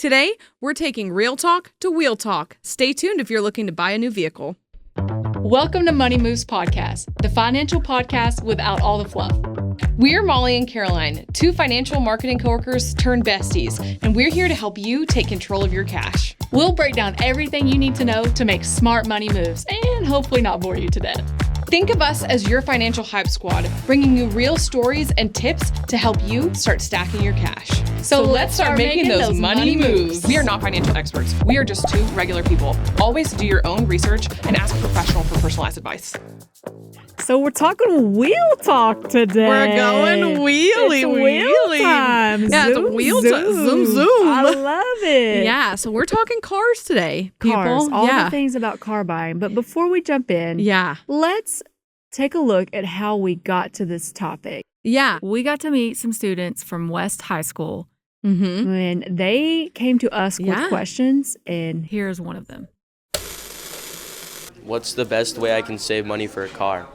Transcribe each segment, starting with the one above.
Today, we're taking real talk to wheel talk. Stay tuned if you're looking to buy a new vehicle. Welcome to Money Moves Podcast, the financial podcast without all the fluff. We're Molly and Caroline, two financial marketing coworkers turned besties, and we're here to help you take control of your cash. We'll break down everything you need to know to make smart money moves and hopefully not bore you to death. Think of us as your financial hype squad, bringing you real stories and tips to help you start stacking your cash. So let's start making those money moves. We are not financial experts. We are just two regular people. Always do your own research and ask a professional for personalized advice. So we're talking wheel talk today. We're going wheelie, wheel time. Yeah, zoom, it's a wheel zoom. zoom, zoom. I love it. Yeah, so we're talking cars today, people. Cars, all yeah. the things about car buying. But before we jump in, let's take a look at how we got to this topic. Yeah. We got to meet some students from West High School. When they came to us with questions, and here's one of them. What's the best way I can save money for a car?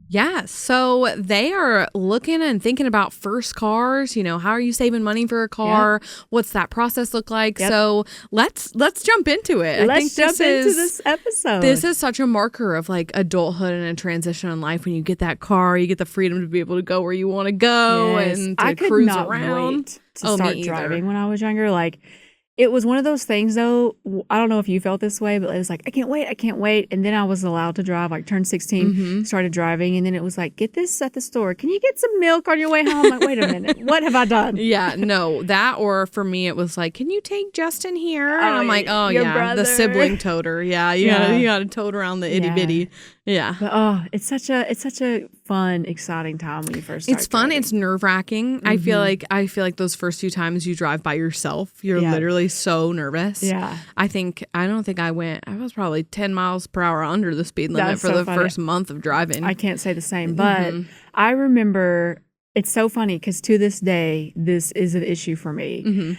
Yeah, so they are looking and thinking about first cars. You know, how are you saving money for a car? Yep. What's that process look like? Yep. So let's jump into it. Let's jump into this episode. This is such a marker of like adulthood and a transition in life. When you get that car, you get the freedom to be able to go where you want to go and to cruise around. I could not wait to start driving when I was younger. Like, it was one of those things, though. I don't know if you felt this way, but it was like, I can't wait. And then I was allowed to drive, like turned 16, started driving. And then it was like, get this at the store. Can you get some milk on your way home? I'm like, wait a minute. What have I done? Yeah, no, that, or for me, it was like, can you take Justin here? And I'm like, oh yeah, brother. The sibling toter. Yeah, you gotta tote around the itty bitty. Yeah. But, it's such a fun, exciting time when you first start It's fun. driving. It's nerve-wracking. I feel like those first few times you drive by yourself, you're literally so nervous. Yeah. I was probably 10 miles per hour under the speed limit for the first month of driving. I can't say the same, but I remember, it's so funny because to this day, this is an issue for me.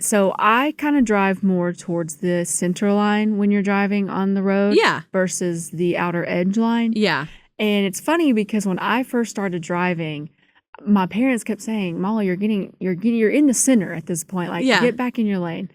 So I kind of drive more towards the center line when you're driving on the road versus the outer edge line. Yeah. And it's funny because when I first started driving, my parents kept saying, Molly, you're in the center at this point. Like, get back in your lane.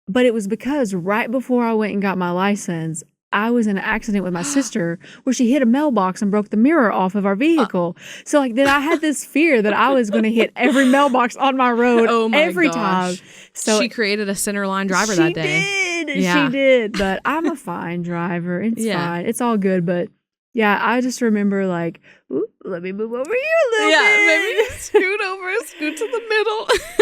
But it was because right before I went and got my license, I was in an accident with my sister where she hit a mailbox and broke the mirror off of our vehicle. So like then I had this fear that I was going to hit every mailbox on my road every time. So she created a center line driver that day. She did. But I'm a fine driver. It's fine. It's all good. But yeah, I just remember like, ooh, let me move over here a little bit. Maybe scoot to the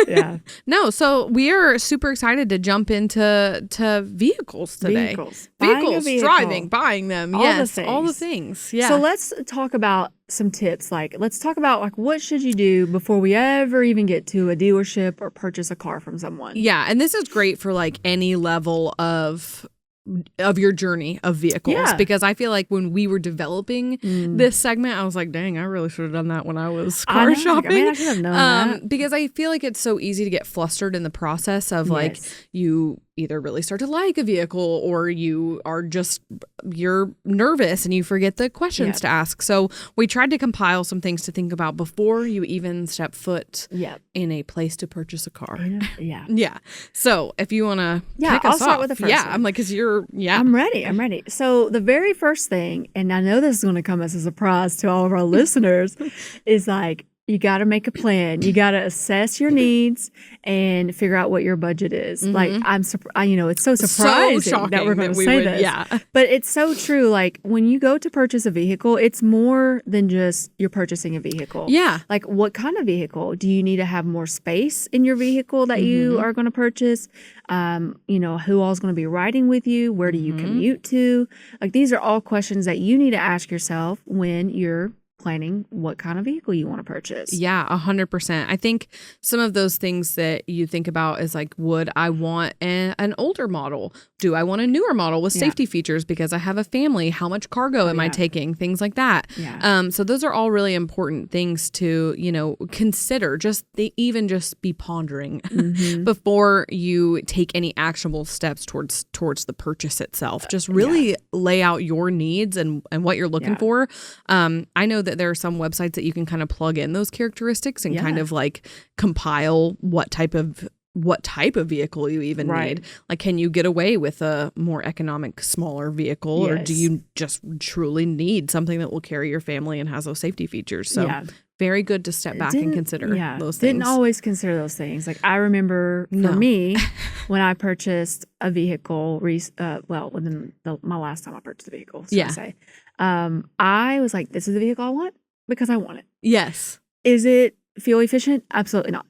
middle. No, so we are super excited to jump into vehicles today. Vehicles, driving, buying them. All the things. Yeah. So let's talk about some tips. Like, let's talk about like what should you do before we ever even get to a dealership or purchase a car from someone. Yeah, and this is great for like any level of your journey of vehicles because I feel like when we were developing this segment, I was like, dang, I really should have done that when I was car shopping. I should have known that. Because I feel like it's so easy to get flustered in the process of like you either really start to like a vehicle or you're nervous and you forget the questions to ask. So we tried to compile some things to think about before you even step foot in a place to purchase a car. Yeah. So if you want to kick us I'll start off. with the first one. I'm like, I'm ready. So the very first thing, and I know this is going to come as a surprise to all of our listeners, is like, you got to make a plan. You got to assess your needs and figure out what your budget is. Like, it's so surprising that we're going to say this. Yeah. But it's so true. Like, when you go to purchase a vehicle, it's more than just you're purchasing a vehicle. Yeah. Like, what kind of vehicle? Do you need to have more space in your vehicle that you are going to purchase? Who all's going to be riding with you? Where do you commute to? Like, these are all questions that you need to ask yourself when you're planning what kind of vehicle you want to purchase. Yeah, 100%. I think some of those things that you think about is like, would I want an older model? Do I want a newer model with safety features because I have a family? How much cargo am I taking? Things like that. Yeah. So those are all really important things to, consider. Just be pondering before you take any actionable steps towards the purchase itself. Just really lay out your needs and what you're looking for. I know that there are some websites that you can kind of plug in those characteristics and kind of like compile what type of what type of vehicle you even Right. need. Like, can you get away with a more economic, smaller vehicle, or do Yes. you just truly need something that will carry your family and has those safety features? So Yeah. very good to step back and consider those things. Didn't always consider those things. Like I remember for No. me, when I purchased a vehicle, within my last time I purchased a vehicle, so Yeah. to say, I was like, this is the vehicle I want because I want it. Yes. Is it fuel efficient? Absolutely not.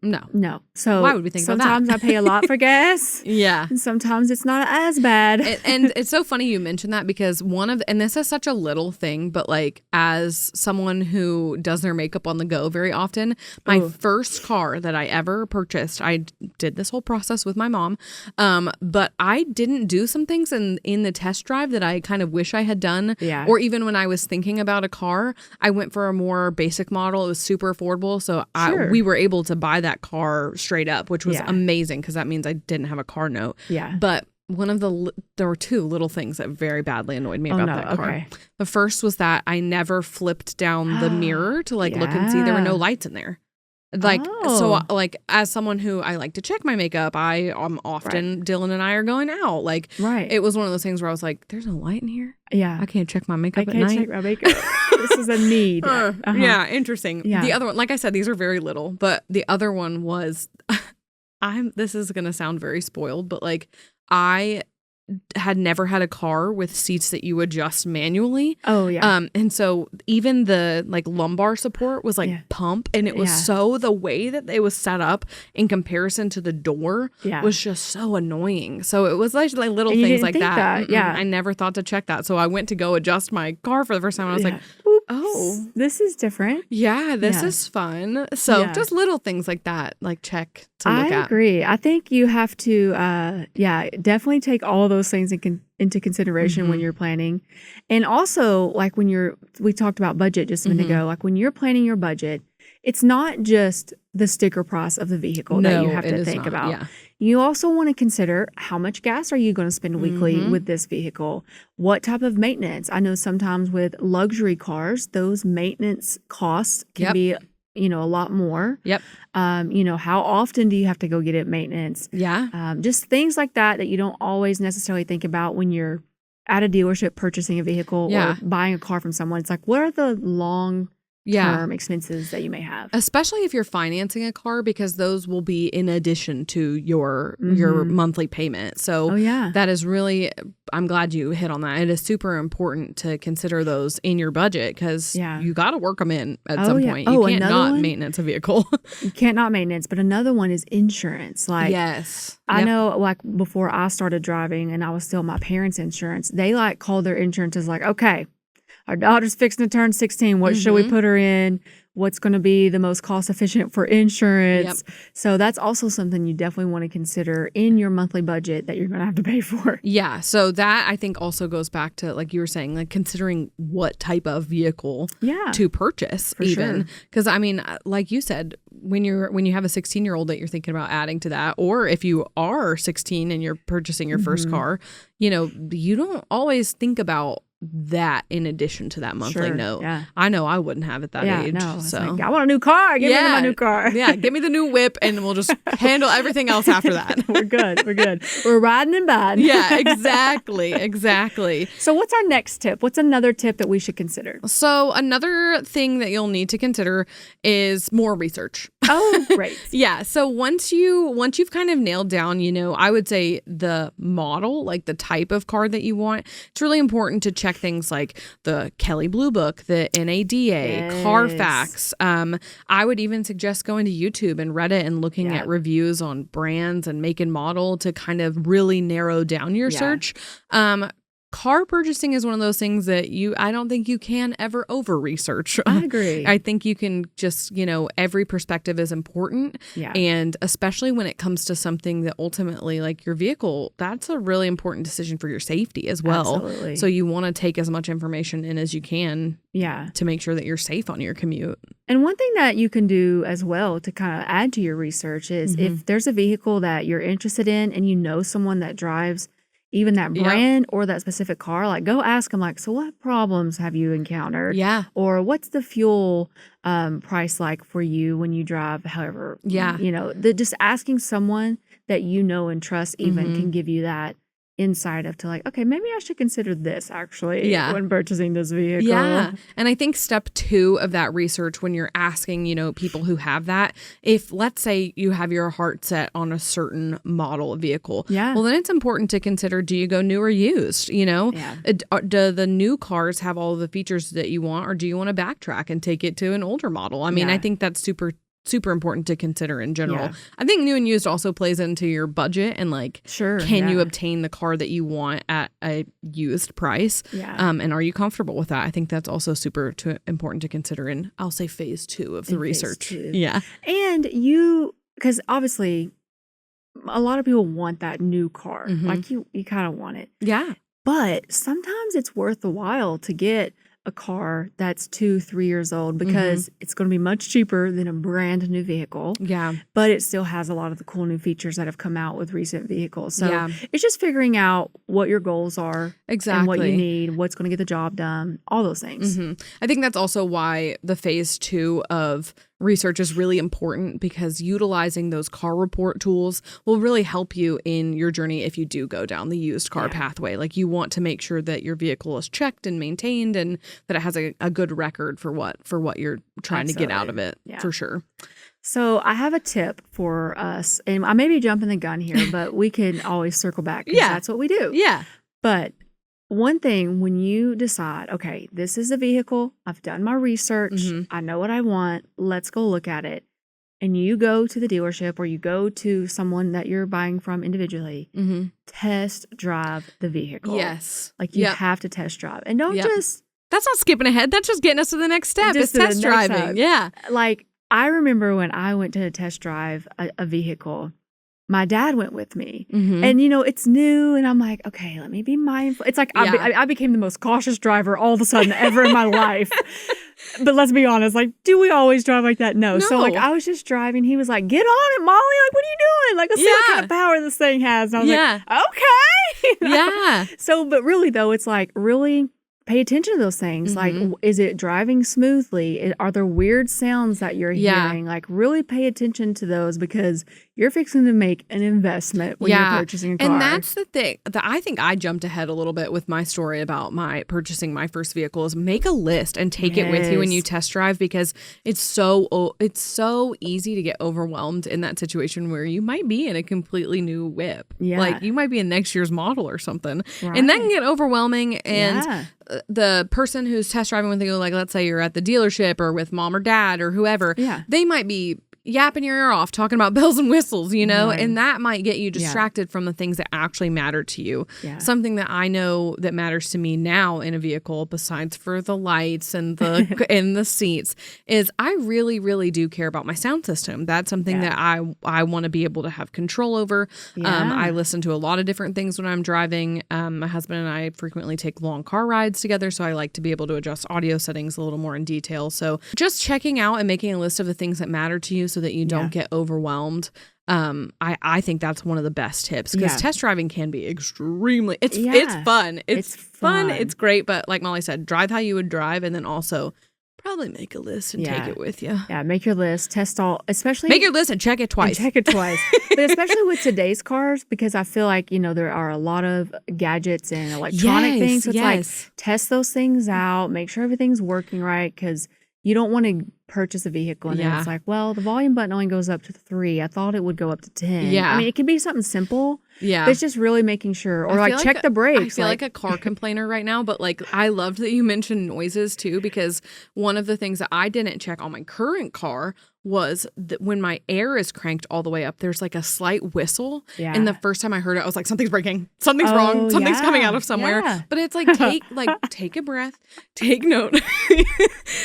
No. No. So Why would we think about that? sometimes I pay a lot for gas. Yeah. And sometimes it's not as bad. And it's so funny you mentioned that, because and this is such a little thing, but like, as someone who does their makeup on the go very often, my first car that I ever purchased, I did this whole process with my mom, but I didn't do some things in the test drive that I kind of wish I had done. Yeah. Or even when I was thinking about a car, I went for a more basic model. It was super affordable, so we were able to buy that car straight up, which was amazing, because that means I didn't have a car note. Yeah. But there were two little things that very badly annoyed me about that car. Okay. The first was that I never flipped down the mirror to look and see. There were no lights in there. So as someone who I like to check my makeup, I'm often, Dylan and I are going out. It was one of those things where I was like, there's no light in here. Yeah. I can't check my makeup at night. I can't check my makeup. This is a need. Yeah, interesting. Yeah. The other one, like I said, these are very little, but the other one was, this is going to sound very spoiled, but I had never had a car with seats that you adjust manually. Oh yeah. And so even the lumbar support was pump, and it was so, the way that it was set up in comparison to the door was just so annoying. So it was like little And you things didn't like think that. Yeah. I never thought to check that. So I went to go adjust my car for the first time, and I was like, oh, this is different. yeah, this is fun. So just little things like that, check to look at. I agree. I think you have to, definitely take all of those things into consideration when you're planning. And also, we talked about budget just a minute ago, when you're planning your budget, it's not just the sticker price of the vehicle that you have to think about. Yeah. You also want to consider, how much gas are you going to spend weekly with this vehicle? What type of maintenance? I know sometimes with luxury cars, those maintenance costs can be a lot more. Yep. How often do you have to go get it maintenance? Yeah. Just things like that you don't always necessarily think about when you're at a dealership purchasing a vehicle or buying a car from someone. It's like, what are the long term expenses that you may have? Especially if you're financing a car, because those will be in addition to your monthly payment. So that is really, I'm glad you hit on that. It is super important to consider those in your budget, because you got to work them in at some point. You can't not maintenance a vehicle. You can't not maintenance. But another one is insurance. Yes. I know, before I started driving and I was still my parents' insurance, they called their insurance as okay, our daughter's fixing to turn 16. What should we put her in? What's going to be the most cost efficient for insurance? Yep. So that's also something you definitely want to consider in your monthly budget that you're going to have to pay for. Yeah. So that, I think, also goes back to, like you were saying, considering what type of vehicle to purchase, for even. Sure. Because like you said, when you have a 16-year-old that you're thinking about adding to that, or if you are 16 and you're purchasing your first car, you don't always think about that in addition to that monthly note. Yeah. I know I wouldn't have at that age. No, so I want a new car. Give me my new car. Yeah, give me the new whip, and we'll just handle everything else after that. We're good. We're riding and buying. Yeah, exactly. So what's our next tip? What's another tip that we should consider? So another thing that you'll need to consider is more research. Oh, great. Yeah. So once you've kind of nailed down, I would say the model, the type of car that you want, it's really important to check things like the Kelley Blue Book, the NADA, Carfax. I would even suggest going to YouTube and Reddit and looking at reviews on brands and make and model to kind of really narrow down your search. Car purchasing is one of those things that I don't think you can ever over research. I agree. I think you can just, every perspective is important. Yeah. And especially when it comes to something that ultimately, your vehicle, that's a really important decision for your safety as well. Absolutely. So you want to take as much information in as you can to make sure that you're safe on your commute. And one thing that you can do as well to kind of add to your research is if there's a vehicle that you're interested in and someone that drives even that brand or that specific car, like go ask them like, so what problems have you encountered? Yeah. Or what's the fuel price like for you when you drive, however, just asking someone that you know and trust even can give you that insight of to like, okay, maybe I should consider this actually when purchasing this vehicle. Yeah. And I think step 2 of that research when you're asking, people who have that, if let's say you have your heart set on a certain model of vehicle, well, then it's important to consider, do you go new or used? Do the new cars have all the features that you want, or do you want to backtrack and take it to an older model? I mean, I think that's super important to consider in general. Yeah. I think new and used also plays into your budget and like, can you obtain the car that you want at a used price? Yeah. And are you comfortable with that? I think that's also super important to consider in, I'll say, phase 2 of the research. Yeah. And because obviously a lot of people want that new car. Like you kind of want it. Yeah. But sometimes it's worth the while to get a car that's 2-3 years old because it's going to be much cheaper than a brand new vehicle. Yeah. But it still has a lot of the cool new features that have come out with recent vehicles. So it's just figuring out what your goals are. Exactly. And what you need, what's going to get the job done, all those things. I think that's also why the phase 2 of research is really important, because utilizing those car report tools will really help you in your journey if you do go down the used car pathway. Like, you want to make sure that your vehicle is checked and maintained and that it has a good record for what you're trying to get out of it, for sure. So I have a tip for us, and I may be jumping the gun here, but we can always circle back because that's what we do. Yeah. But one thing, when you decide, okay, this is a vehicle, I've done my research, I know what I want, let's go look at it. And you go to the dealership or you go to someone that you're buying from individually, test drive the vehicle. Yes. Like you have to test drive. And don't just... That's not skipping ahead. That's just getting us to the next step. It's test driving. Yeah. Like, I remember when I went to test drive a vehicle, my dad went with me, and it's new, and I'm like, okay, let me be mindful. It's like I became the most cautious driver all of a sudden ever in my life. But let's be honest, like, do we always drive like that? No. So like, I was just driving. He was like, "Get on it, Molly! Like, what are you doing? Like, let's see what kind of power this thing has." And I was like, "Okay." Yeah. So, but really though, it's like really pay attention to those things. Like, is it driving smoothly? Are there weird sounds that you're hearing? Like, really pay attention to those, because you're fixing to make an investment when you're purchasing a car. And that's the thing that I think I jumped ahead a little bit with my story about purchasing my first vehicle, is make a list and take it with you when you test drive, because it's so easy to get overwhelmed in that situation where you might be in a completely new whip. Yeah. Like, you might be in next year's model or something. Right. And that can get overwhelming. And the person who's test driving with you, like, let's say you're at the dealership or with mom or dad or whoever, they might be yapping your ear off talking about bells and whistles, and that might get you distracted from the things that actually matter to you. Something that I know that matters to me now in a vehicle, besides for the lights and the and the seats, is I really, really do care about my sound system. That's something that I want to be able to have control over. I listen to a lot of different things when I'm driving. My husband and I frequently take long car rides together, so I like to be able to adjust audio settings a little more in detail. So just checking out and making a list of the things that matter to you so that you don't get overwhelmed. I think that's one of the best tips, because test driving can be extremely, it's fun. It's fun. It's great. But like Molly said, drive how you would drive, and then also probably make a list and take it with you. Yeah, make your list, test all, especially. Make your list and check it twice. But especially with today's cars, because I feel like, there are a lot of gadgets and electronic things. So it's like, test those things out, make sure everything's working right, because you don't want to purchase a vehicle and then it's like, well, the volume button only goes up to 3. I thought it would go up to 10. Yeah. I mean, it can be something simple. Yeah. But it's just really making sure. Or like check the brakes. I feel like a car complainer right now, but like, I loved that you mentioned noises too, because one of the things that I didn't check on my current car was that when my air is cranked all the way up, there's like a slight whistle. Yeah. And the first time I heard it, I was like, something's breaking. Something's wrong. Something's coming out of somewhere. Yeah. But it's like, take a breath, take note,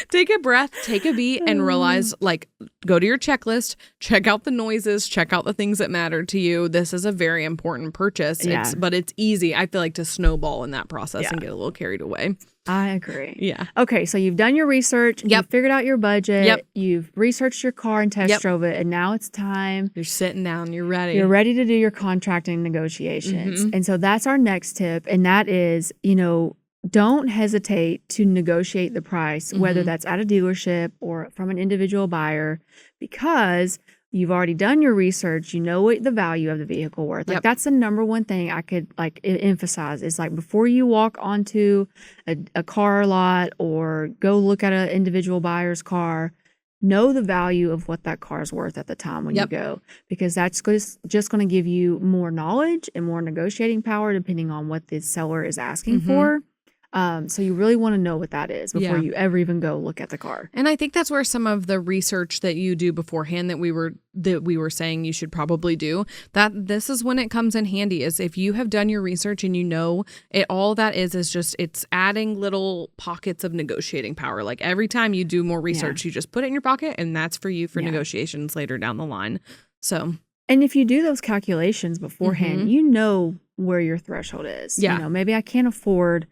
take a breath, take a beat, reality and realize, like, go to your checklist, check out the noises, check out the things that matter to you. This is a very important purchase. Yeah. But it's easy, I feel like, to snowball in that process and get a little carried away. I agree. Yeah. Okay, so you've done your research. Yep. You've figured out your budget. Yep. You've researched your car and test drove it, and now it's time. You're sitting down. You're ready. You're ready to do your contracting negotiations. And so that's our next tip, and that is, don't hesitate to negotiate the price, whether that's at a dealership or from an individual buyer, because you've already done your research. You know what the value of the vehicle worth. Like that's the number one thing I could emphasize is, like, before you walk onto a car lot or go look at an individual buyer's car, know the value of what that car is worth at the time when you go, because that's just going to give you more knowledge and more negotiating power depending on what the seller is asking for. So you really want to know what that is before you ever even go look at the car. And I think that's where some of the research that you do beforehand that we were saying you should probably do, that this is when it comes in handy, is if you have done your research and all that is just, it's adding little pockets of negotiating power. Like every time you do more research, you just put it in your pocket, and that's for you for negotiations later down the line. So, and if you do those calculations beforehand, you know where your threshold is. Yeah. Maybe I can't afford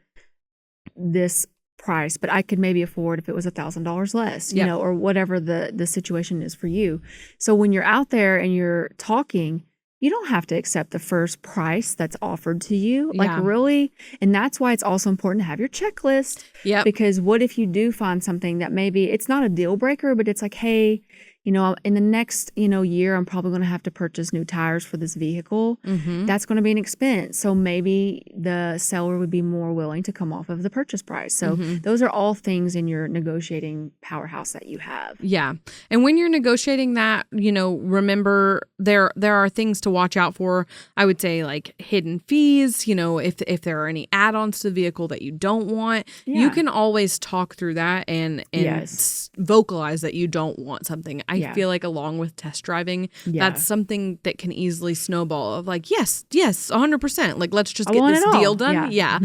this price, but I could maybe afford if it was $1,000 less, or whatever the situation is for you. So when you're out there and you're talking, you don't have to accept the first price that's offered to you. Like really, and that's why it's also important to have your checklist. Yeah. Because what if you do find something that maybe it's not a deal breaker, but it's like, hey, in the next, year, I'm probably going to have to purchase new tires for this vehicle. That's going to be an expense. So maybe the seller would be more willing to come off of the purchase price. So those are all things in your negotiating powerhouse that you have. Yeah. And when you're negotiating that, remember there are things to watch out for. I would say, like, hidden fees, if there are any add-ons to the vehicle that you don't want, you can always talk through that and vocalize that you don't want something. I feel like along with test driving, that's something that can easily snowball of, like, yes, 100%. Like, let's just get this deal done. Yeah.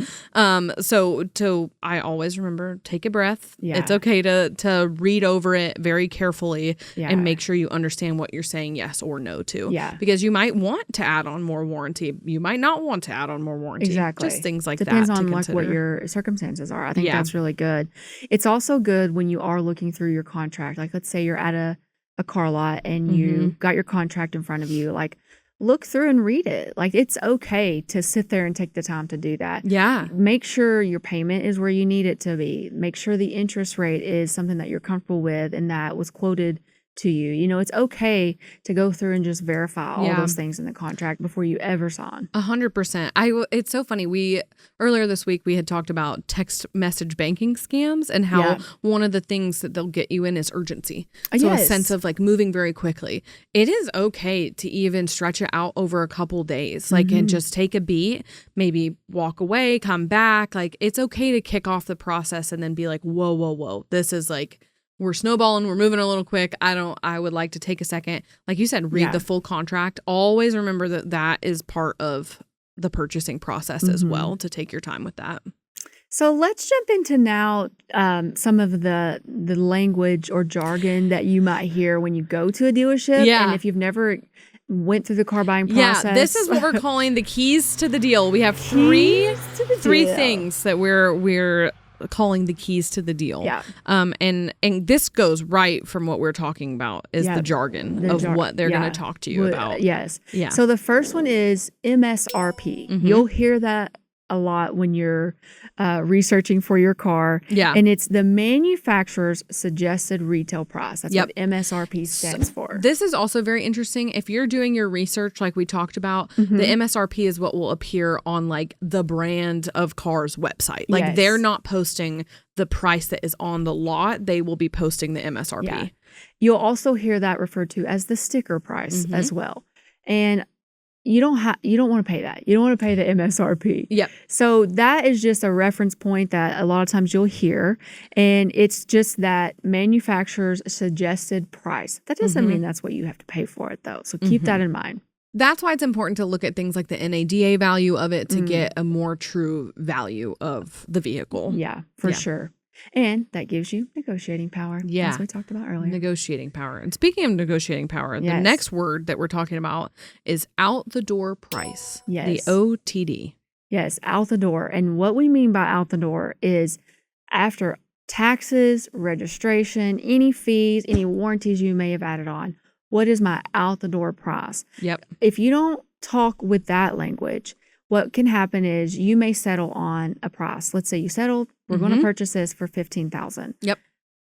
So I always remember, take a breath. Yeah. It's okay to read over it very carefully and make sure you understand what you're saying yes or no to. Yeah. Because you might want to add on more warranty. You might not want to add on more warranty. Exactly. Just things like Depends that. Depends on what your circumstances are. I think that's really good. It's also good when you are looking through your contract. Like, let's say you're at a car lot and you got your contract in front of you, like, look through and read it. Like, it's okay to sit there and take the time to do that. Yeah. Make sure your payment is where you need it to be. Make sure the interest rate is something that you're comfortable with and that was quoted to you. It's okay to go through and just verify all those things in the contract before you ever sign. 100%. It's so funny. Earlier this week, we had talked about text message banking scams and how one of the things that they'll get you in is urgency. So a sense of, like, moving very quickly. It is okay to even stretch it out over a couple days, like, and just take a beat, maybe walk away, come back. Like, it's okay to kick off the process and then be like, whoa. This is like, we're snowballing, we're moving a little quick. I would like to take a second. Like you said, read the full contract. Always remember that is part of the purchasing process as well, to take your time with that. So let's jump into now some of the language or jargon that you might hear when you go to a dealership. Yeah. And if you've never went through the car buying process. Yeah, this is what we're calling the keys to the deal. We have three things that we're calling the keys to the deal. Yeah. And this goes right from what we're talking about is the jargon of what they're going to talk to you about. Yes. Yeah. So the first one is MSRP. You'll hear that a lot when you're researching for your car. Yeah. And it's the manufacturer's suggested retail price. That's what MSRP stands for. This is also very interesting. If you're doing your research, like we talked about, the MSRP is what will appear on, like, the brand of car's website. Like, they're not posting the price that is on the lot. They will be posting the MSRP. Yeah. You'll also hear that referred to as the sticker price as well. And you don't want to pay that. You don't want to pay the MSRP. Yep. So that is just a reference point that a lot of times you'll hear, and it's just that manufacturer's suggested price. That doesn't mean that's what you have to pay for it, though. So keep that in mind. That's why it's important to look at things like the NADA value of it to get a more true value of the vehicle. Yeah, for sure. And that gives you negotiating power, as we talked about earlier. Negotiating power. And speaking of negotiating power, the next word that we're talking about is out the door price. Yes. The OTD. Yes, out the door. And what we mean by out the door is after taxes, registration, any fees, any warranties you may have added on, what is my out the door price? Yep. If you don't talk with that language, what can happen is you may settle on a price. Let's say you settled, we're going to purchase this for $15,000. Yep.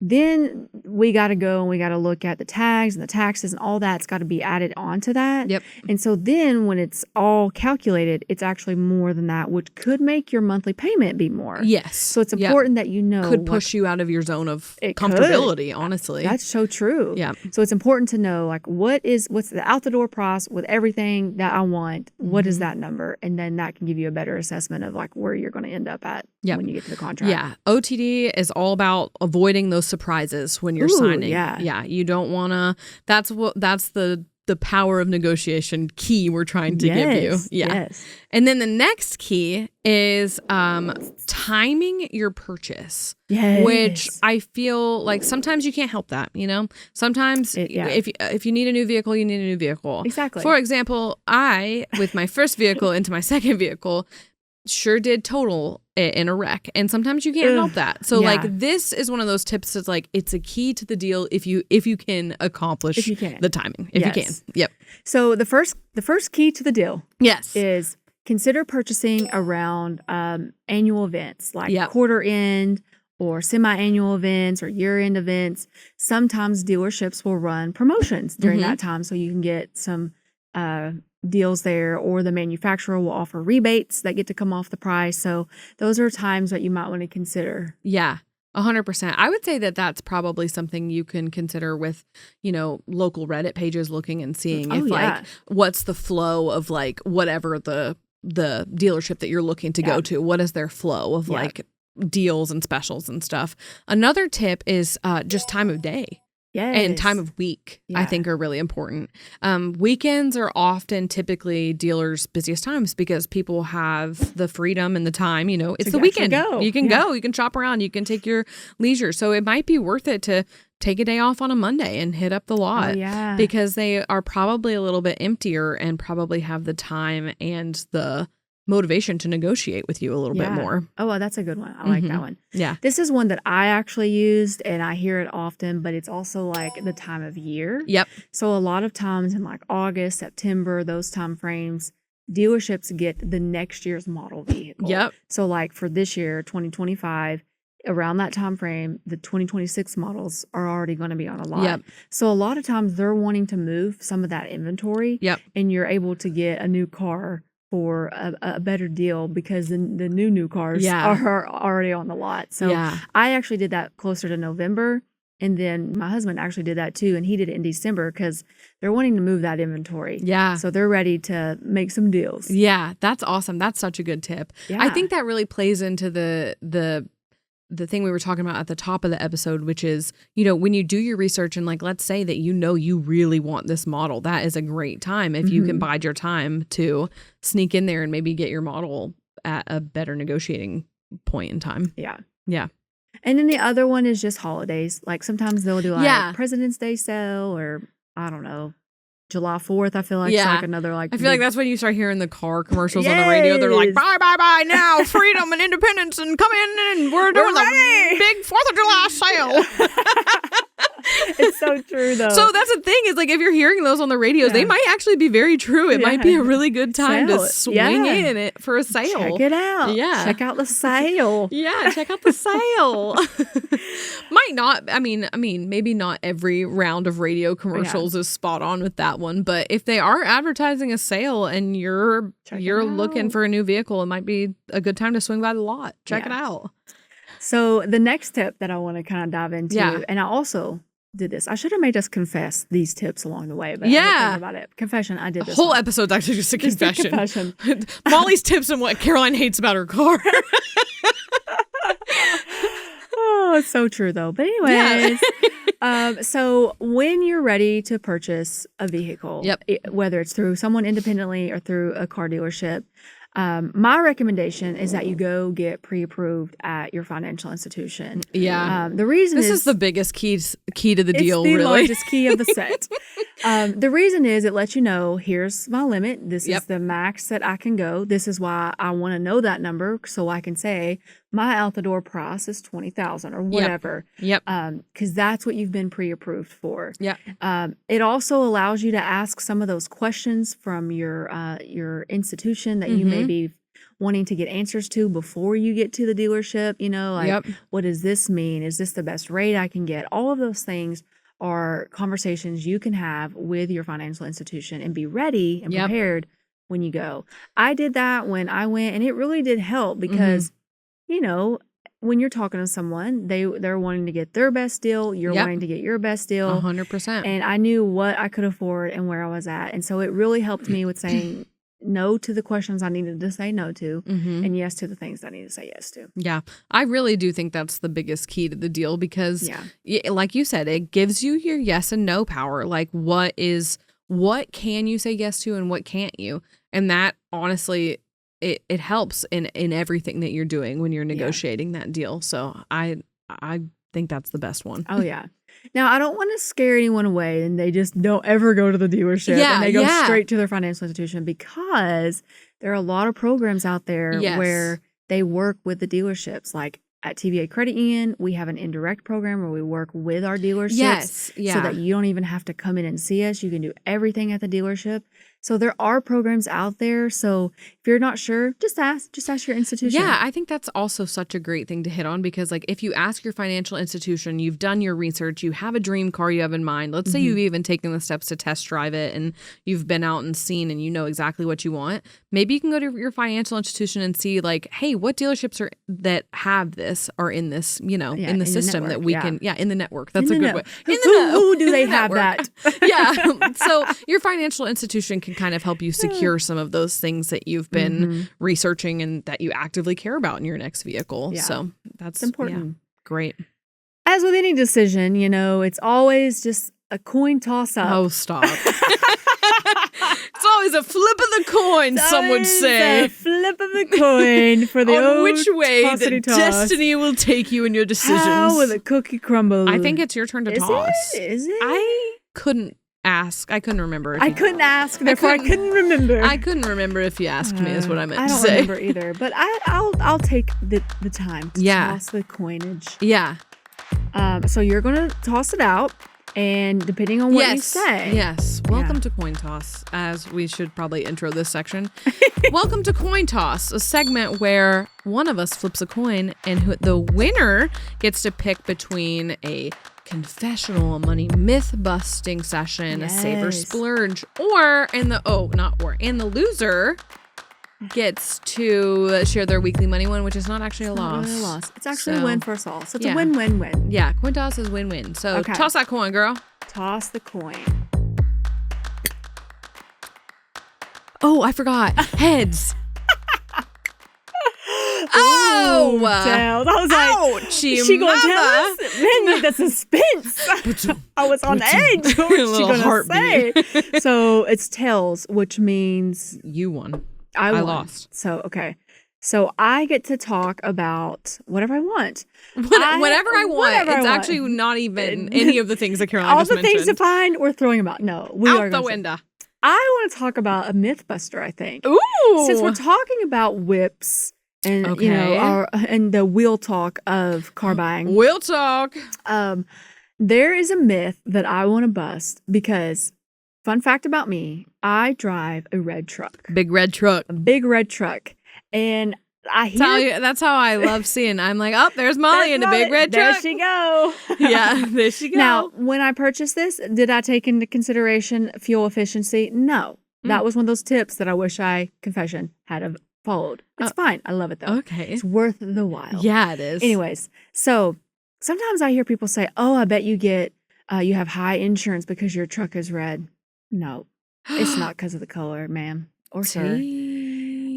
Then we got to go and we got to look at the tags and the taxes and all that's got to be added onto that. Yep. And so then when it's all calculated, it's actually more than that, which could make your monthly payment be more. Yes. So it's important that you know. Could push you out of your zone of comfortability, honestly. That's so true. Yeah. So it's important to know, like, what's the out the door price with everything that I want? What is that number? And then that can give you a better assessment of like where you're going to end up at when you get to the contract. Yeah. OTD is all about avoiding those surprises when you're signing. Yeah. You don't want to, that's the power of negotiation key we're trying to give you. Yeah. Yes. And then the next key is timing your purchase. Yes. Which I feel like sometimes you can't help that, Sometimes if you need a new vehicle, you need a new vehicle. Exactly. For example, I, with my first vehicle into my second vehicle, sure did total in a wreck, and sometimes you can't help that. So like this is one of those tips that's like it's a key to the deal if you can accomplish the timing if you can. Yep. So the first key to the deal is consider purchasing around annual events like quarter end or semi-annual events or year-end events. Sometimes dealerships will run promotions during that time, so you can get some deals there, or the manufacturer will offer rebates that get to come off the price. So those are times that you might want to consider. Yeah, 100%. I would say that that's probably something you can consider with, local Reddit pages, looking and seeing like what's the flow of like whatever the dealership that you're looking to go to. What is their flow of like deals and specials and stuff. Another tip is just time of day. Yes. And time of week, I think, are really important. Weekends are often typically dealers' busiest times because people have the freedom and the time. It's the weekend. You can go. You can shop around. You can take your leisure. So it might be worth it to take a day off on a Monday and hit up the lot because they are probably a little bit emptier and probably have the time and the motivation to negotiate with you a little bit more. Oh, well, that's a good one. I like that one. Yeah. This is one that I actually used and I hear it often, but it's also like the time of year. Yep. So a lot of times in like August, September, those time frames, dealerships get the next year's model vehicle. Yep. So like for this year, 2025, around that time frame, the 2026 models are already going to be on a lot. Yep. So a lot of times they're wanting to move some of that inventory. Yep. And you're able to get a new car for a better deal because the new cars are already on the lot. So I actually did that closer to November. And then my husband actually did that too. And he did it in December because they're wanting to move that inventory. Yeah. So they're ready to make some deals. Yeah. That's awesome. That's such a good tip. Yeah. I think that really plays into the thing we were talking about at the top of the episode, which is, when you do your research and like, let's say that you really want this model, that is a great time if you can bide your time to sneak in there and maybe get your model at a better negotiating point in time. Yeah. Yeah. And then the other one is just holidays. Like sometimes they'll do like President's Day sale or I don't know, July 4th, I feel like it's like another like. I feel like that's when you start hearing the car commercials on the radio. They're like, bye now, freedom and independence, and come in and we're doing the big 4th of July sale. It's so true though. So that's the thing is like if you're hearing those on the radios, they might actually be very true. It might be a really good time to swing in it for a sale. Check it out. Yeah. Check out the sale. Yeah, check out the sale. Might not. I mean, maybe not every round of radio commercials is spot on with that one, but if they are advertising a sale and you're looking for a new vehicle, it might be a good time to swing by the lot. Check it out. So the next tip that I want to kind of dive into, and I also did this. I should have made us confess these tips along the way, but I didn't think about it. Confession, I did this. The whole episode's actually just a confession. Molly's tips and what Caroline hates about her car. Oh, it's so true though. But anyways, so when you're ready to purchase a vehicle, whether it's through someone independently or through a car dealership, My recommendation is that you go get pre-approved at your financial institution. Yeah. The reason this is the biggest key to the deal, the really. largest key of the set. The reason is it lets you know, here's my limit. This is the max that I can go. This is why I want to know that number so I can say my out the door price is $20,000 or whatever. Yep. Because that's what you've been pre-approved for. Yeah. It also allows you to ask some of those questions from your institution that you may be wanting to get answers to before you get to the dealership. You know, like what does this mean? Is this the best rate I can get? All of those things are conversations you can have with your financial institution and be ready and prepared when you go. I did that when I went, and it really did help because, you know, when you're talking to someone, they're wanting to get their best deal. You're wanting to get your best deal. 100%. And I knew what I could afford and where I was at. And so it really helped me with saying no to the questions I needed to say no to and yes to the things I needed to say yes to. Yeah. I really do think that's the biggest key to the deal because, like you said, it gives you your yes and no power. Like what can you say yes to and what can't you? And that honestly, it helps in everything that you're doing when you're negotiating that deal. So I think that's the best one. Oh, yeah. Now, I don't want to scare anyone away and they just don't ever go to the dealership and they go straight to their financial institution, because there are a lot of programs out there where they work with the dealerships. Like at TVA Credit Union, we have an indirect program where we work with our dealerships so that you don't even have to come in and see us. You can do everything at the dealership. So there are programs out there. So if you're not sure, just ask your institution. Yeah, I think that's also such a great thing to hit on, because like if you ask your financial institution, you've done your research, you have a dream car you have in mind. Let's say you've even taken the steps to test drive it and you've been out and seen and you know exactly what you want. Maybe you can go to your financial institution and see like, hey, what dealerships are that have this or in this, you know, in the system that we can, in the network. That's a good way. Who do they have that? Yeah. So your financial institution can kind of help you secure some of those things that you've been researching and that you actively care about in your next vehicle. Yeah. So that's important. Yeah, great. As with any decision, you know, it's always just a coin toss up. Oh, stop. It's always a flip of the coin, some would say. A flip of the coin for the on which way the destiny will take you in your decisions. How will the cookie crumble? I think it's your turn to toss. Is it? I couldn't ask. I couldn't remember. I couldn't ask, therefore I couldn't remember. I couldn't remember if you asked me is what I meant to say. I don't remember either, but I'll take the time to toss the coinage. Yeah. So you're going to toss it out, and depending on what you say. Yes. Welcome to Coin Toss, as we should probably intro this section. Welcome to Coin Toss, a segment where one of us flips a coin and the winner gets to pick between a confessional, a money myth busting session, a save or splurge, and the loser gets to share their weekly money win, which is not actually a loss. Not really a loss. It's actually a win for us all. So it's a win-win-win. Yeah, coin toss is win-win. So toss that coin, girl. Toss the coin. Oh, I forgot. Heads. Oh, I was like, ouchie, is she going to tell us? Man, the suspense. I was on edge. What was she going to say? So it's tails, which means you won. I lost. So, okay. So I get to talk about whatever I want. Whatever I want. It's actually not even any of the things that Caroline just mentioned. All the things defined, we're throwing them out. No, we are out the window. I want to talk about a myth buster, I think. Ooh. Since we're talking about whips and, you know, and the wheel talk of car buying. Wheel talk. There is a myth that I want to bust because, fun fact about me, I drive a red truck. Big red truck. A big red truck. And I hear... That's how I love seeing. I'm like, oh, there's Molly in a big red truck. There she go. Yeah, there she go. Now, when I purchased this, did I take into consideration fuel efficiency? No. That was one of those tips that I wish I, had have followed. It's fine. I love it, though. Okay. It's worth the while. Yeah, it is. Anyways, so sometimes I hear people say, oh, I bet you get, you have high insurance because your truck is red. No, it's not because of the color, ma'am or sir.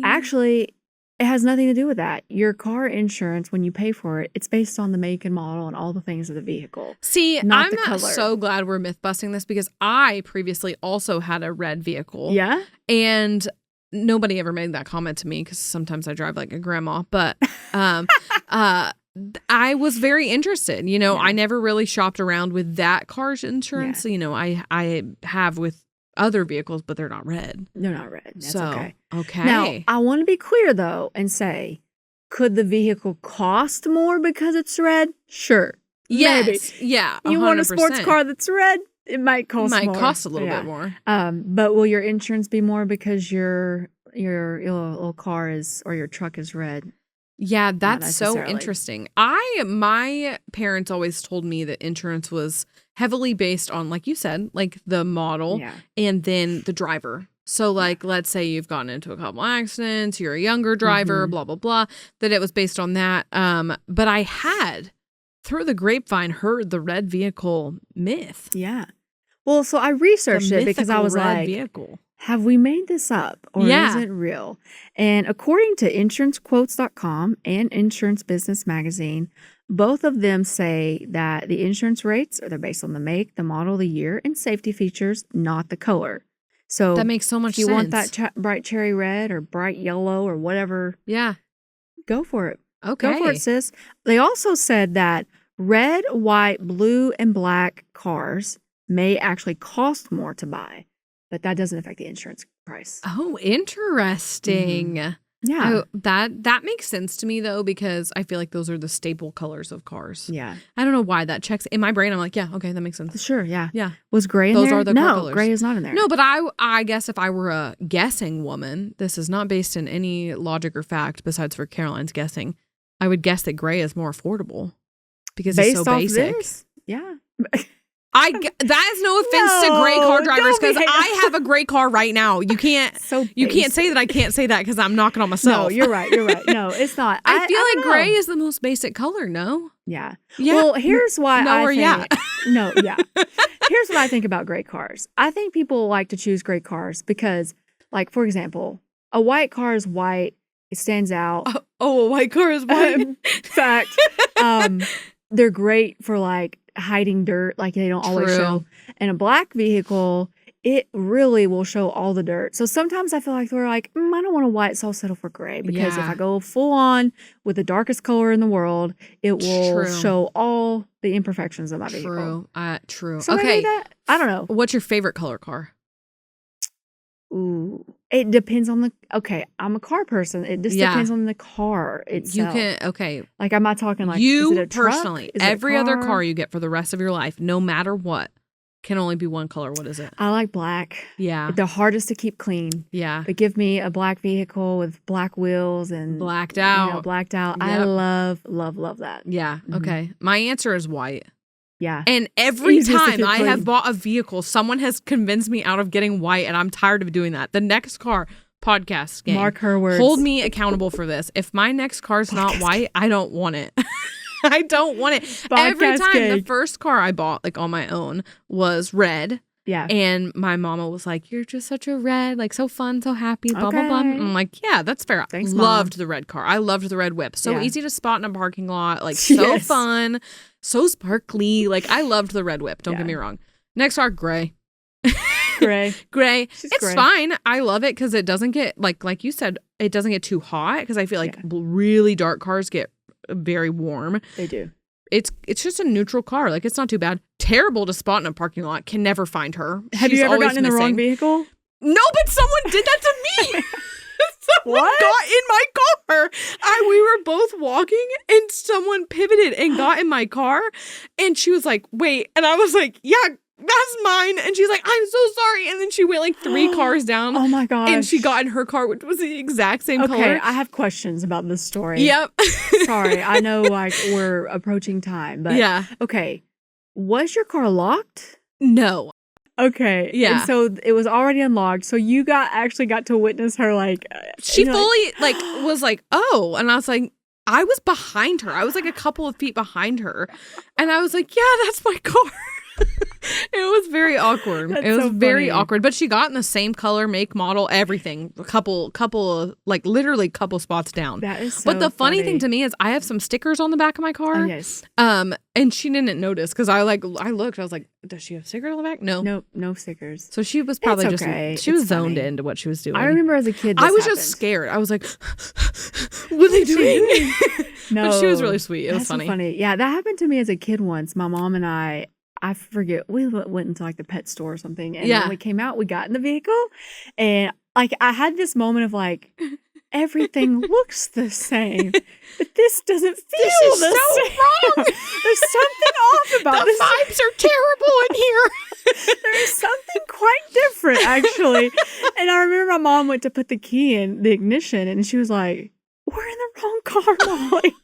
Actually, it has nothing to do with that. Your car insurance, when you pay for it, it's based on the make and model and all the things of the vehicle. See, I'm so glad we're myth busting this because I previously also had a red vehicle. Yeah? And nobody ever made that comment to me because sometimes I drive like a grandma, but I was very interested. You know, I never really shopped around with that car's insurance. You know, I have with other vehicles, but they're not red. They're not red. That's okay. Now, I want to be clear though and say, could the vehicle cost more because it's red? Sure. Yes. Maybe. Yeah. 100%. You want a sports car that's red? It might cost more. Might cost a little bit more. But will your insurance be more because your little car is, or your truck is red? Yeah, that's so interesting. My parents always told me that insurance was heavily based on, like you said, like the model and then the driver. So like, let's say you've gotten into a couple accidents, you're a younger driver, blah, blah, blah, that it was based on that. But I had, through the grapevine, heard the red vehicle myth. Yeah. Well, so I researched it because I was like, have we made this up or is it real? And according to insurancequotes.com and Insurance Business Magazine, both of them say that the insurance rates are based on the make, the model, the year, and safety features, not the color. So that makes so much sense. If you want that bright cherry red or bright yellow or whatever, go for it. Okay. Go for it, sis. They also said that red, white, blue, and black cars may actually cost more to buy, but that doesn't affect the insurance price. Oh, interesting. Yeah. That makes sense to me, though, because I feel like those are the staple colors of cars. Yeah. I don't know why that checks in my brain. I'm like, yeah, okay, that makes sense. Sure, yeah. Yeah. Was gray in those there? Are the car colors. No, gray is not in there. No, but I guess if I were a guessing woman, this is not based in any logic or fact besides for Caroline's guessing, I would guess that gray is more affordable because it's so basic. This? Yeah. That is no offense to gray car drivers because I have a gray car right now. You can't say that I can't say that because I'm knocking on myself. No, you're right. No, it's not. I feel like gray is the most basic color. No. Yeah. Well, here's why No, Here's what I think about gray cars. I think people like to choose gray cars because, like, for example, a white car is white. It stands out. A white car is white. Fact. They're great for like hiding dirt, like they don't always show. And a black vehicle, it really will show all the dirt. So sometimes I feel like they're like, I don't want a white, so I'll settle for gray. Because if I go full on with the darkest color in the world, it will show all the imperfections of my vehicle. True. So maybe I don't know. What's your favorite color car? Ooh, it depends on I'm a car person. It just depends on the car itself. Like, am I talking like, you is it a personally, every other car you get for the rest of your life, no matter what, can only be one color. What is it? I like black. Yeah. The hardest to keep clean. Yeah. But give me a black vehicle with black wheels and blacked out. Blacked out. Yep. I love that. Yeah. Mm-hmm. Okay. My answer is white. Yeah. And every time I have bought a vehicle, someone has convinced me out of getting white, and I'm tired of doing that. The next car podcast game. Mark her words. Hold me accountable for this. If my next car's not white, I don't want it. I don't want it. Every time the first car I bought, like on my own, was red. Yeah. And my mama was like, "You're just such a red, like so fun, so happy, blah, blah, blah." I'm like, yeah, that's fair. Thanks, loved Mom. the red car. I loved the red whip. So easy to spot in a parking lot. Like so fun, so sparkly. Like I loved the red whip. Don't get me wrong. Next car, gray. Gray. It's gray. Fine. I love it because it doesn't get, like you said, it doesn't get too hot because I feel like really dark cars get very warm. They do. It's just a neutral car. Like, it's not too bad. Terrible to spot in a parking lot. Can never find her. Have you ever gotten in the wrong vehicle? No, but someone did that to me. Someone got in my car. We were both walking and someone pivoted and got in my car. And she was like, wait. And I was like, yeah, that's mine. And she's like, I'm so sorry. And then she went like 3 cars down. Oh my gosh. And she got in her car, which was the exact same color. Okay, I have questions about this story. Yep. Sorry, I know like we're approaching time, but okay. Was your car locked? No. Okay. Yeah. And so it was already unlocked. So you actually got to witness her like she fully was like, oh, and I was like, I was behind her. I was like a couple of feet behind her. And I was like, yeah, that's my car. It was very awkward. That's it was so very funny. awkward. But she got in the same color, make, model, everything. A couple, like literally couple spots down. That is so But the funny thing to me, me is I have some stickers on the back of my car. yes. And she didn't notice because I looked. I was like, does she have stickers on the back? No. No stickers. So she was probably It's okay. she was It's zoned funny. into what she was doing. I remember as a kid, I this was happened. just scared. I was like, what are they doing? No, But she was really sweet. It was that's so funny. funny. Yeah, that happened to me as a kid once. My mom and I forget, we went into like the pet store or something. And Yeah. when we came out, we got in the vehicle. And like, I had this moment of like, everything looks the same, but this doesn't feel is the so same. wrong. There's something off about this. The vibes are terrible in here. There is something quite different, actually. And I remember my mom went to put the key in the ignition, and she was like, "We're in the wrong car, Molly."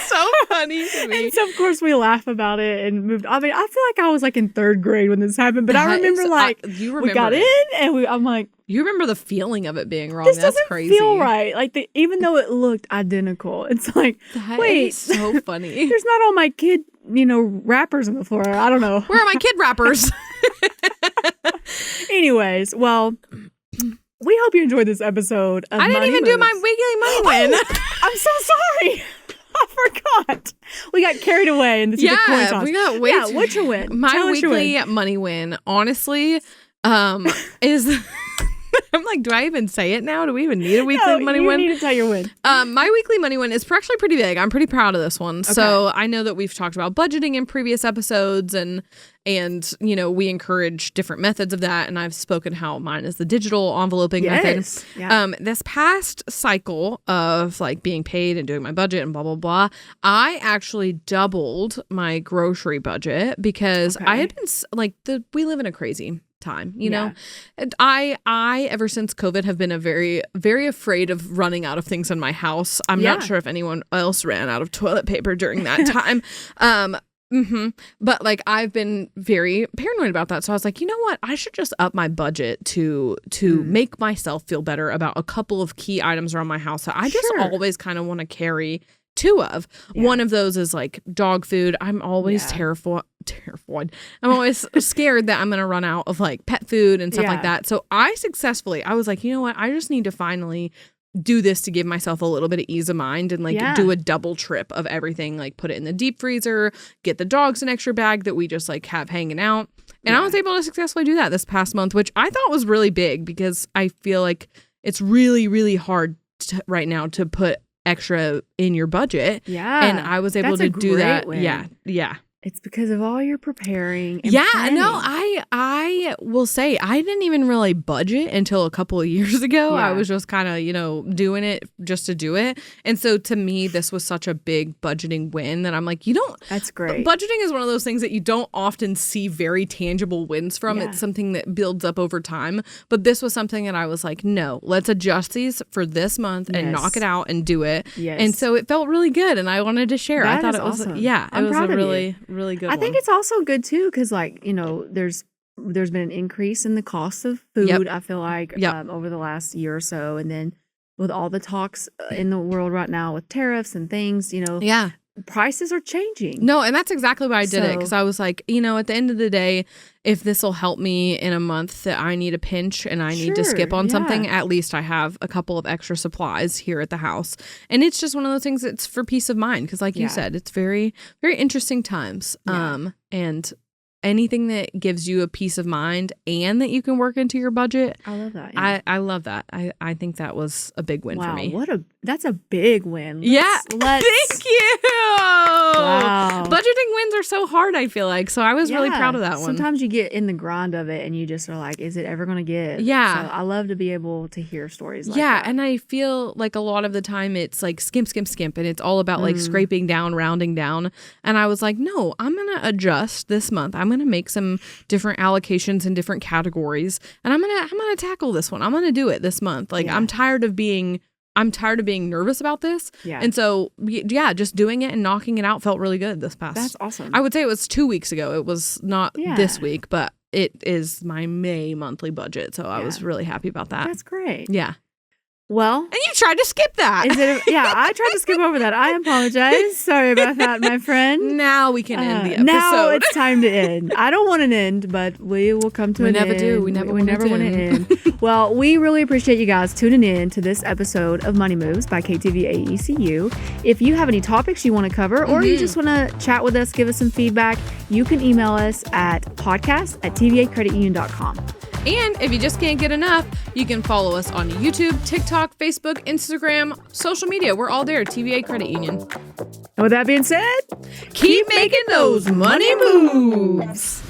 So funny to me. And so, of course, we laugh about it and moved. I mean, I feel like I was like in 3rd grade when this happened, but I That remember is- like you we remember got it. in and I'm like, You remember the feeling of it being wrong. this That's doesn't crazy. feel right. Like even though it looked identical, it's like, That wait, is so funny. there's not all my kid, wrappers on the floor. I don't know. Where are my kid wrappers? Anyways, well, we hope you enjoyed this episode of I didn't Money even do Moves. my weekly money win. I'm so sorry. I forgot. We got carried away in the coin toss. we got way Yeah, too- what's your win? My Tell us your weekly win. money win, honestly, is I'm like, do I even say it now? Do we even need a weekly money you win? need to tell your win. My weekly money win is actually pretty big. I'm pretty proud of this one. So I know that we've talked about budgeting in previous episodes and we encourage different methods of that. And I've spoken how mine is the digital enveloping method. Yeah. This past cycle of like being paid and doing my budget and blah, blah, blah, I actually doubled my grocery budget because I had been we live in a crazy time, you know. And I ever since COVID have been a very, very afraid of running out of things in my house. I'm not sure if anyone else ran out of toilet paper during that time. But like I've been very paranoid about that. So I was like, you know what? I should just up my budget to make myself feel better about a couple of key items around my house that I just always kind of want to carry two of. One of those is like dog food. I'm always terrified. I'm always scared that I'm going to run out of like pet food and stuff like that. So I was like, you know what? I just need to finally do this to give myself a little bit of ease of mind and like do a double trip of everything, like put it in the deep freezer, get the dogs an extra bag that we just like have hanging out. And I was able to successfully do that this past month, which I thought was really big because I feel like it's really, really hard right now to put extra in your budget. Yeah. And I was able to do that. Win. Yeah. It's because of all your preparing and planning. planning. I will say I didn't even really budget until a couple of years ago. I was just kind of, doing it just to do it. And so to me, this was such a big budgeting win that I'm like, That's great. Budgeting is one of those things that you don't often see very tangible wins from. It's something that builds up over time. But this was something that I was like, no, let's adjust these for this month and knock it out and do it. Yes. And so it felt really good. And I wanted to share. That I thought is it was, awesome. it I'm was proud a of really, really good I think it's also good too because there's been an increase in the cost of food. I feel like over the last year or so, and then with all the talks in the world right now with tariffs and things, prices are changing. No, and that's exactly why I did it, because So- I was like, at the end of the day, if this will help me in a month that I need a pinch and I need to skip on something, at least I have a couple of extra supplies here at the house. And it's just one of those things that's for peace of mind, because like you said, it's very, very interesting times. And anything that gives you a peace of mind and that you can work into your budget. I love that. Yeah. I love that. I think that was a big win for me. That's a big win. Thank you. Wow. Budgeting wins are so hard, I feel like. So I was really proud of that one. Sometimes you get in the grind of it and you just are like, is it ever going to give? Yeah. So I love to be able to hear stories like that. And I feel like a lot of the time it's like skimp, and it's all about like scraping down, rounding down. And I was like, no, I'm going to adjust this month. I'm going to make some different allocations in different categories, and I'm going to tackle this one. I'm going to do it this month. Like I'm tired of being nervous about this. Yeah. And so, just doing it and knocking it out felt really good this past. That's awesome. I would say it was 2 weeks ago. It was not this week, but it is my May monthly budget. So I was really happy about that. That's great. Yeah. Well, And you tried to skip that. I tried to skip over that. I apologize. Sorry about that, my friend. Now we can end the episode. Now it's time to end. I don't want an end, but we will come to an end. We never do. We never want to end. Well, we really appreciate you guys tuning in to this episode of Money Moves by KTVAECU. If you have any topics you want to cover or you just want to chat with us, give us some feedback, you can email us at podcast@tvacreditunion.com. And if you just can't get enough, you can follow us on YouTube, TikTok, Facebook, Instagram, social media. We're all there, TVA Credit Union. And with that being said, Keep making those money moves.